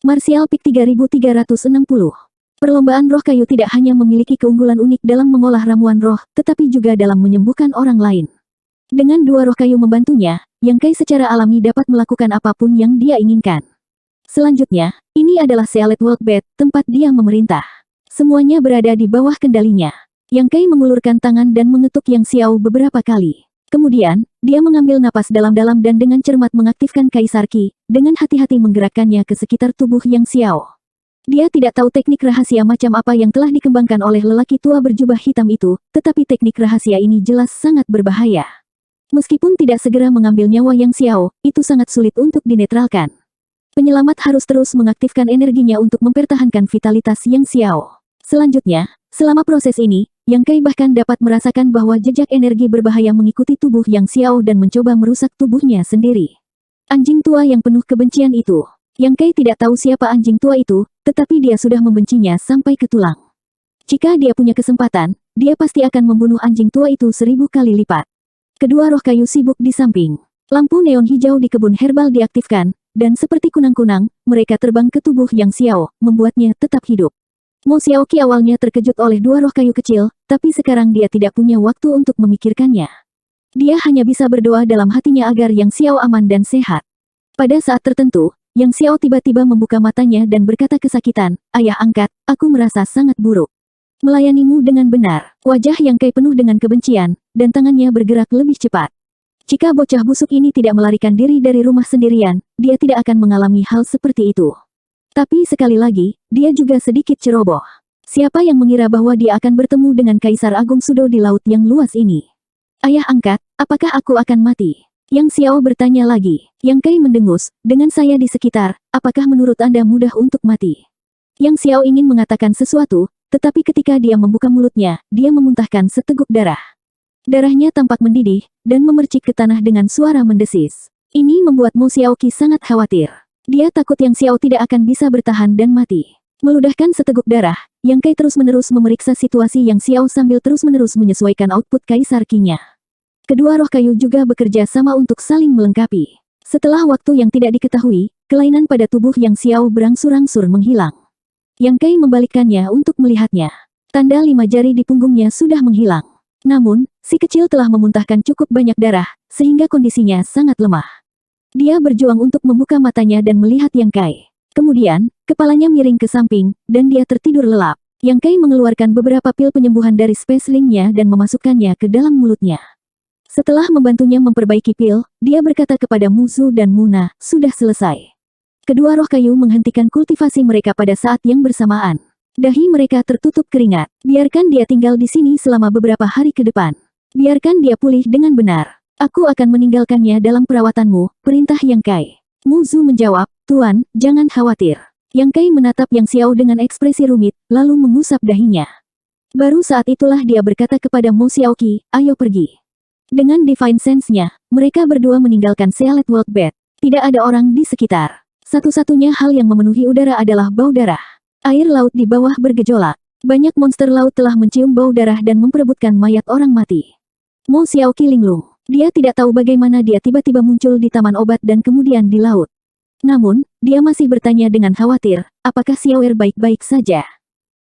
Martial Peak 3360. Perlombaan roh kayu tidak hanya memiliki keunggulan unik dalam mengolah ramuan roh, tetapi juga dalam menyembuhkan orang lain. Dengan dua roh kayu membantunya, Yang Kai secara alami dapat melakukan apapun yang dia inginkan. Selanjutnya, ini adalah Sealet World Bed, tempat dia memerintah. Semuanya berada di bawah kendalinya. Yang Kai mengulurkan tangan dan mengetuk Yang Xiao beberapa kali. Kemudian, dia mengambil napas dalam-dalam dan dengan cermat mengaktifkan Kaisar Qi, dengan hati-hati menggerakkannya ke sekitar tubuh Yang Xiao. Dia tidak tahu teknik rahasia macam apa yang telah dikembangkan oleh lelaki tua berjubah hitam itu, tetapi teknik rahasia ini jelas sangat berbahaya. Meskipun tidak segera mengambil nyawa Yang Xiao, itu sangat sulit untuk dinetralkan. Penyelamat harus terus mengaktifkan energinya untuk mempertahankan vitalitas Yang Xiao. Selanjutnya, selama proses ini, Yang Kai bahkan dapat merasakan bahwa jejak energi berbahaya mengikuti tubuh Yang Xiao dan mencoba merusak tubuhnya sendiri. Anjing tua yang penuh kebencian itu. Yang Kai tidak tahu siapa anjing tua itu, tetapi dia sudah membencinya sampai ke tulang. Jika dia punya kesempatan, dia pasti akan membunuh anjing tua itu 1000 kali lipat. Kedua roh kayu sibuk di samping. Lampu neon hijau di kebun herbal diaktifkan, dan seperti kunang-kunang, mereka terbang ke tubuh Yang Xiao, membuatnya tetap hidup. Mo Xiaoqi awalnya terkejut oleh dua roh kayu kecil, tapi sekarang dia tidak punya waktu untuk memikirkannya. Dia hanya bisa berdoa dalam hatinya agar Yang Xiao aman dan sehat. Pada saat tertentu, Yang Xiao tiba-tiba membuka matanya dan berkata kesakitan, "Ayah angkat, aku merasa sangat buruk. Melayanimu dengan benar." Wajah Yang Kai penuh dengan kebencian, dan tangannya bergerak lebih cepat. Jika bocah busuk ini tidak melarikan diri dari rumah sendirian, dia tidak akan mengalami hal seperti itu. Tapi sekali lagi, dia juga sedikit ceroboh. Siapa yang mengira bahwa dia akan bertemu dengan Kaisar Agung Sudo di laut yang luas ini? "Ayah angkat, apakah aku akan mati?" Yang Xiao bertanya lagi. Yang Kai mendengus, "Dengan saya di sekitar, apakah menurut Anda mudah untuk mati?" Yang Xiao ingin mengatakan sesuatu, tetapi ketika dia membuka mulutnya, dia memuntahkan seteguk darah. Darahnya tampak mendidih, dan memercik ke tanah dengan suara mendesis. Ini membuat Mo Xiaoqi sangat khawatir. Dia takut Yang Xiao tidak akan bisa bertahan dan mati. Meludahkan seteguk darah, Yang Kai terus-menerus memeriksa situasi Yang Xiao sambil terus-menerus menyesuaikan output Kaisar Qi-nya. Kedua roh kayu juga bekerja sama untuk saling melengkapi. Setelah waktu yang tidak diketahui, kelainan pada tubuh Yang Xiao berangsur-angsur menghilang. Yang Kai membalikkannya untuk melihatnya. Tanda 5 jari di punggungnya sudah menghilang. Namun, si kecil telah memuntahkan cukup banyak darah, sehingga kondisinya sangat lemah. Dia berjuang untuk membuka matanya dan melihat Yang Kai. Kemudian, kepalanya miring ke samping, dan dia tertidur lelap. Yang Kai mengeluarkan beberapa pil penyembuhan dari Space Link-nya dan memasukkannya ke dalam mulutnya. Setelah membantunya memperbaiki pil, dia berkata kepada Muzu dan Muna, "Sudah selesai." Kedua roh kayu menghentikan kultivasi mereka pada saat yang bersamaan. Dahi mereka tertutup keringat. "Biarkan dia tinggal di sini selama beberapa hari ke depan. Biarkan dia pulih dengan benar. Aku akan meninggalkannya dalam perawatanmu," perintah Yang Kai. Muzu menjawab, "Tuan, jangan khawatir." Yang Kai menatap Yang Xiao dengan ekspresi rumit, lalu mengusap dahinya. Baru saat itulah dia berkata kepada Mo Xiaoqi, "Ayo pergi." Dengan Divine Sense-nya, mereka berdua meninggalkan Sealet World Bed. Tidak ada orang di sekitar. Satu-satunya hal yang memenuhi udara adalah bau darah. Air laut di bawah bergejolak. Banyak monster laut telah mencium bau darah dan memperebutkan mayat orang mati. Mo Xiaoqi linglung. Dia tidak tahu bagaimana dia tiba-tiba muncul di taman obat dan kemudian di laut. Namun, dia masih bertanya dengan khawatir, apakah Xiaoer baik-baik saja?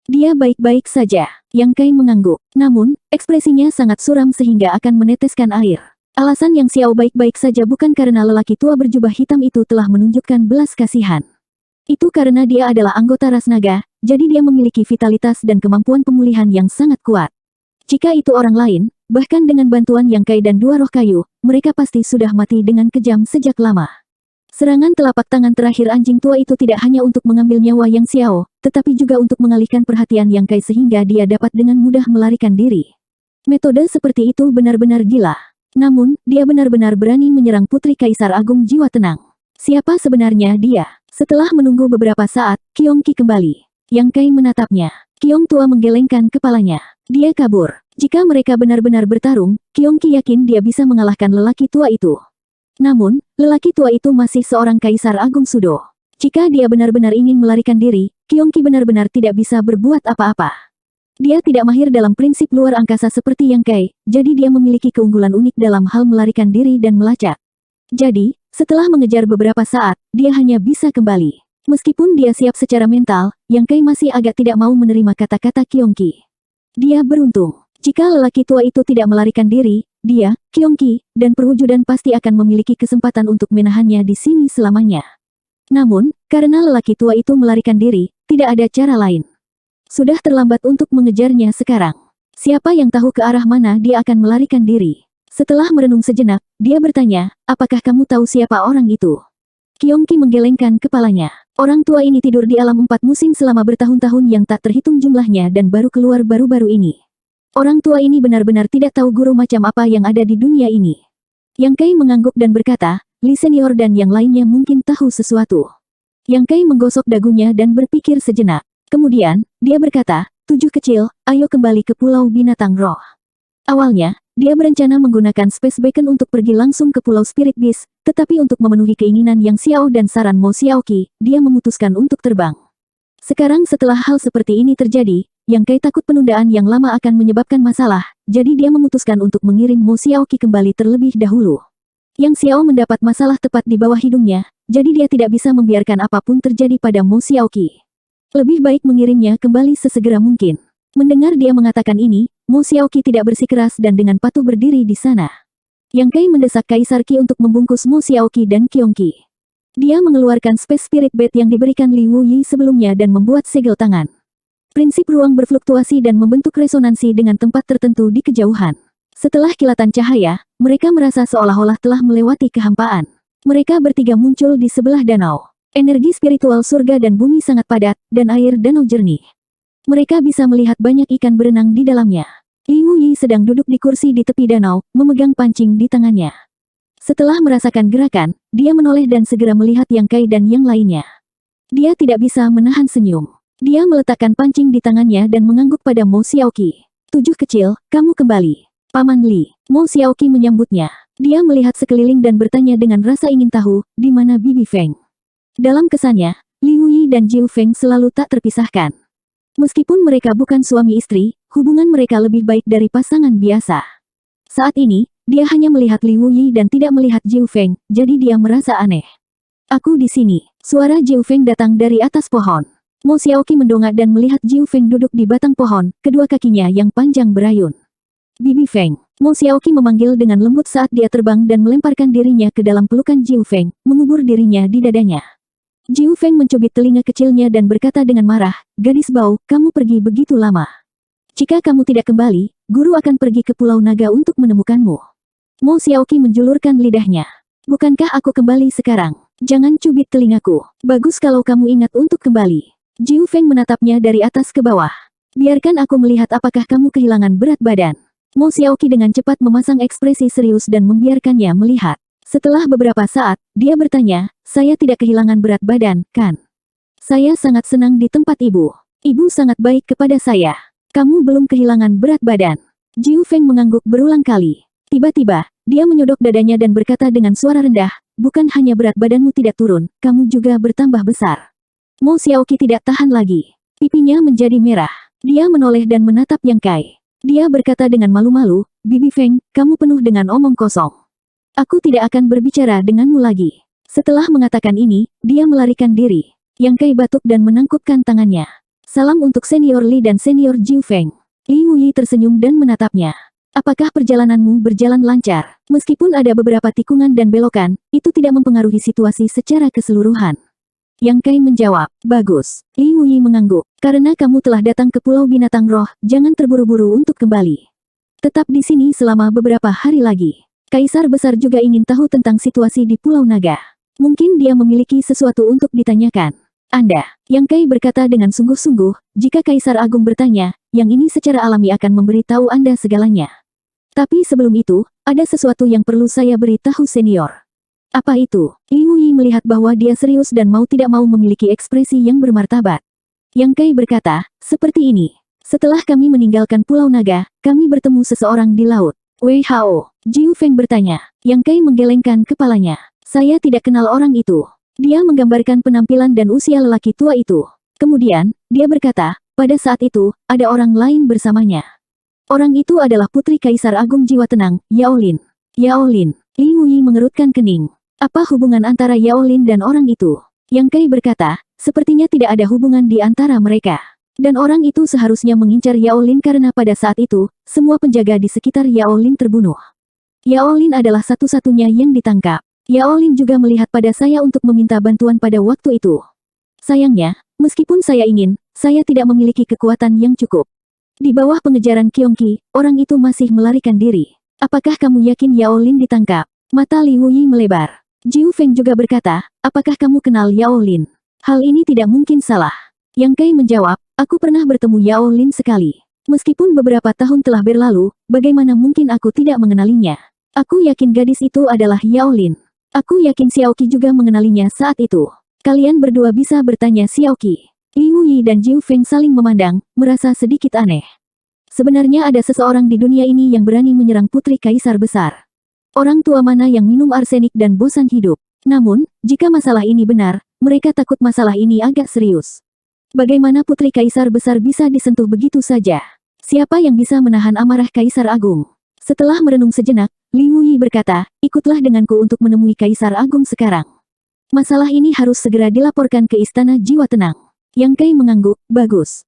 Dia baik-baik saja. Yang Kai mengangguk. Namun, ekspresinya sangat suram sehingga akan meneteskan air. Alasan Yang Xiao baik-baik saja bukan karena lelaki tua berjubah hitam itu telah menunjukkan belas kasihan. Itu karena dia adalah anggota ras naga, jadi dia memiliki vitalitas dan kemampuan pemulihan yang sangat kuat. Jika itu orang lain, bahkan dengan bantuan Yang Kai dan dua roh kayu, mereka pasti sudah mati dengan kejam sejak lama. Serangan telapak tangan terakhir anjing tua itu tidak hanya untuk mengambil nyawa Yang Xiao, tetapi juga untuk mengalihkan perhatian Yang Kai sehingga dia dapat dengan mudah melarikan diri. Metode seperti itu benar-benar gila. Namun, dia benar-benar berani menyerang Putri Kaisar Agung Jiwa Tenang. Siapa sebenarnya dia? Setelah menunggu beberapa saat, Qiong Qi kembali. Yang Kai menatapnya. Qiong tua menggelengkan kepalanya. Dia kabur. Jika mereka benar-benar bertarung, Qiong Qi yakin dia bisa mengalahkan lelaki tua itu. Namun, lelaki tua itu masih seorang Kaisar Agung Sudo. Jika dia benar-benar ingin melarikan diri, Qiong Qi benar-benar tidak bisa berbuat apa-apa. Dia tidak mahir dalam prinsip luar angkasa seperti Yang Kai, jadi dia memiliki keunggulan unik dalam hal melarikan diri dan melacak. Jadi, setelah mengejar beberapa saat, dia hanya bisa kembali. Meskipun dia siap secara mental, Yang Kai masih agak tidak mau menerima kata-kata Kyongki. Dia beruntung. Jika lelaki tua itu tidak melarikan diri, dia, Kyongki, dan perwujudan pasti akan memiliki kesempatan untuk menahannya di sini selamanya. Namun, karena lelaki tua itu melarikan diri, tidak ada cara lain. Sudah terlambat untuk mengejarnya sekarang. Siapa yang tahu ke arah mana dia akan melarikan diri? Setelah merenung sejenak, dia bertanya, apakah kamu tahu siapa orang itu? Kyongki menggelengkan kepalanya. Orang tua ini tidur di alam 4 musim selama bertahun-tahun yang tak terhitung jumlahnya dan baru keluar baru-baru ini. Orang tua ini benar-benar tidak tahu guru macam apa yang ada di dunia ini. Yang Kai mengangguk dan berkata, Lee Senior dan yang lainnya mungkin tahu sesuatu. Yang Kai menggosok dagunya dan berpikir sejenak. Kemudian, dia berkata, 7 kecil, ayo kembali ke Pulau Binatang Roh. Awalnya, dia berencana menggunakan Space Beacon untuk pergi langsung ke Pulau Spirit Beast, tetapi untuk memenuhi keinginan Yang Xiao dan saran Mo Xiaoqi, dia memutuskan untuk terbang. Sekarang setelah hal seperti ini terjadi, Yang Kai takut penundaan yang lama akan menyebabkan masalah, jadi dia memutuskan untuk mengirim Mo Xiaoqi kembali terlebih dahulu. Yang Xiao mendapat masalah tepat di bawah hidungnya, jadi dia tidak bisa membiarkan apapun terjadi pada Mo Xiaoqi. Lebih baik mengirimnya kembali sesegera mungkin. Mendengar dia mengatakan ini, Mo Xiaoqi tidak bersikeras dan dengan patuh berdiri di sana. Yang Kai mendesak Kaisar Qi untuk membungkus Mo Xiaoqi dan Kyongki. Dia mengeluarkan Space Spirit Bat yang diberikan Li Wuyi sebelumnya dan membuat segel tangan. Prinsip ruang berfluktuasi dan membentuk resonansi dengan tempat tertentu di kejauhan. Setelah kilatan cahaya, mereka merasa seolah-olah telah melewati kehampaan. Mereka bertiga muncul di sebelah danau. Energi spiritual surga dan bumi sangat padat, dan air danau jernih. Mereka bisa melihat banyak ikan berenang di dalamnya. Li Wuyi sedang duduk di kursi di tepi danau, memegang pancing di tangannya. Setelah merasakan gerakan, dia menoleh dan segera melihat Yang Kai dan yang lainnya. Dia tidak bisa menahan senyum. Dia meletakkan pancing di tangannya dan mengangguk pada Mo Xiaoqi. 7 kecil, kamu kembali. Paman Li. Mo Xiaoqi menyambutnya. Dia melihat sekeliling dan bertanya dengan rasa ingin tahu, di mana Bibi Feng. Dalam kesannya, Li Wuyi dan Jiu Feng selalu tak terpisahkan. Meskipun mereka bukan suami istri, hubungan mereka lebih baik dari pasangan biasa. Saat ini, dia hanya melihat Li Wuyi dan tidak melihat Jiu Feng, jadi dia merasa aneh. Aku di sini. Suara Jiu Feng datang dari atas pohon. Mo Xiaoqi mendongak dan melihat Jiu Feng duduk di batang pohon, kedua kakinya yang panjang berayun. Bibi Feng. Mo Xiaoqi memanggil dengan lembut saat dia terbang dan melemparkan dirinya ke dalam pelukan Jiu Feng, mengubur dirinya di dadanya. Jiu Feng mencubit telinga kecilnya dan berkata dengan marah, gadis bau, kamu pergi begitu lama. Jika kamu tidak kembali, guru akan pergi ke Pulau Naga untuk menemukanmu. Mo Xiaoqi menjulurkan lidahnya. Bukankah aku kembali sekarang? Jangan cubit telingaku. Bagus kalau kamu ingat untuk kembali. Jiu Feng menatapnya dari atas ke bawah. Biarkan aku melihat apakah kamu kehilangan berat badan. Mo Xiaoqi dengan cepat memasang ekspresi serius dan membiarkannya melihat. Setelah beberapa saat, dia bertanya, saya tidak kehilangan berat badan, kan? Saya sangat senang di tempat ibu. Ibu sangat baik kepada saya. Kamu belum kehilangan berat badan. Jiu Feng mengangguk berulang kali. Tiba-tiba, dia menyodok dadanya dan berkata dengan suara rendah, bukan hanya berat badanmu tidak turun, kamu juga bertambah besar. Mo Xiaoqi tidak tahan lagi. Pipinya menjadi merah. Dia menoleh dan menatap Yang Kai. Dia berkata dengan malu-malu, Bibi Feng, kamu penuh dengan omong kosong. Aku tidak akan berbicara denganmu lagi. Setelah mengatakan ini, dia melarikan diri. Yang Kai batuk dan menangkupkan tangannya. Salam untuk Senior Li dan Senior Jiu Feng. Li Wuyi tersenyum dan menatapnya. Apakah perjalananmu berjalan lancar? Meskipun ada beberapa tikungan dan belokan, itu tidak mempengaruhi situasi secara keseluruhan. Yang Kai menjawab, bagus. Li Wuyi mengangguk. Karena kamu telah datang ke Pulau Binatang Roh, jangan terburu-buru untuk kembali. Tetap di sini selama beberapa hari lagi. Kaisar Besar juga ingin tahu tentang situasi di Pulau Naga. Mungkin dia memiliki sesuatu untuk ditanyakan. Anda, Yang Kai berkata dengan sungguh-sungguh, jika Kaisar Agung bertanya, yang ini secara alami akan memberitahu Anda segalanya. Tapi sebelum itu, ada sesuatu yang perlu saya beritahu senior. Apa itu? Li Wuyi melihat bahwa dia serius dan mau tidak mau memiliki ekspresi yang bermartabat. Yang Kai berkata, seperti ini. Setelah kami meninggalkan Pulau Naga, kami bertemu seseorang di laut. Wei Hao. Jiu Feng bertanya. Yang Kai menggelengkan kepalanya. Saya tidak kenal orang itu. Dia menggambarkan penampilan dan usia lelaki tua itu. Kemudian, dia berkata, pada saat itu, ada orang lain bersamanya. Orang itu adalah Putri Kaisar Agung Jiwa Tenang, Yao Lin. Yao Lin. Li Wuyi mengerutkan kening. Apa hubungan antara Yao Lin dan orang itu? Yang Kai berkata, sepertinya tidak ada hubungan di antara mereka. Dan orang itu seharusnya mengincar Yao Lin karena pada saat itu, semua penjaga di sekitar Yao Lin terbunuh. Yao Lin adalah satu-satunya yang ditangkap. Yao Lin juga melihat pada saya untuk meminta bantuan pada waktu itu. Sayangnya, meskipun saya ingin, saya tidak memiliki kekuatan yang cukup. Di bawah pengejaran Qiongqi, orang itu masih melarikan diri. Apakah kamu yakin Yao Lin ditangkap? Mata Li Wuyi melebar. Jiu Feng juga berkata, apakah kamu kenal Yao Lin? Hal ini tidak mungkin salah. Yang Kai menjawab, aku pernah bertemu Yao Lin sekali. Meskipun beberapa tahun telah berlalu, bagaimana mungkin aku tidak mengenalinya? Aku yakin gadis itu adalah Yao Lin. Aku yakin Xiaoqi juga mengenalinya saat itu. Kalian berdua bisa bertanya Xiaoqi. Li Wuyi dan Jiu Feng saling memandang, merasa sedikit aneh. Sebenarnya ada seseorang di dunia ini yang berani menyerang putri kaisar besar. Orang tua mana yang minum arsenik dan bosan hidup? Namun, jika masalah ini benar, mereka takut masalah ini agak serius. Bagaimana putri kaisar besar bisa disentuh begitu saja? Siapa yang bisa menahan amarah kaisar agung? Setelah merenung sejenak, Li Wuyi berkata, ikutlah denganku untuk menemui kaisar agung sekarang. Masalah ini harus segera dilaporkan ke istana jiwa tenang. Yang Kai mengangguk, bagus.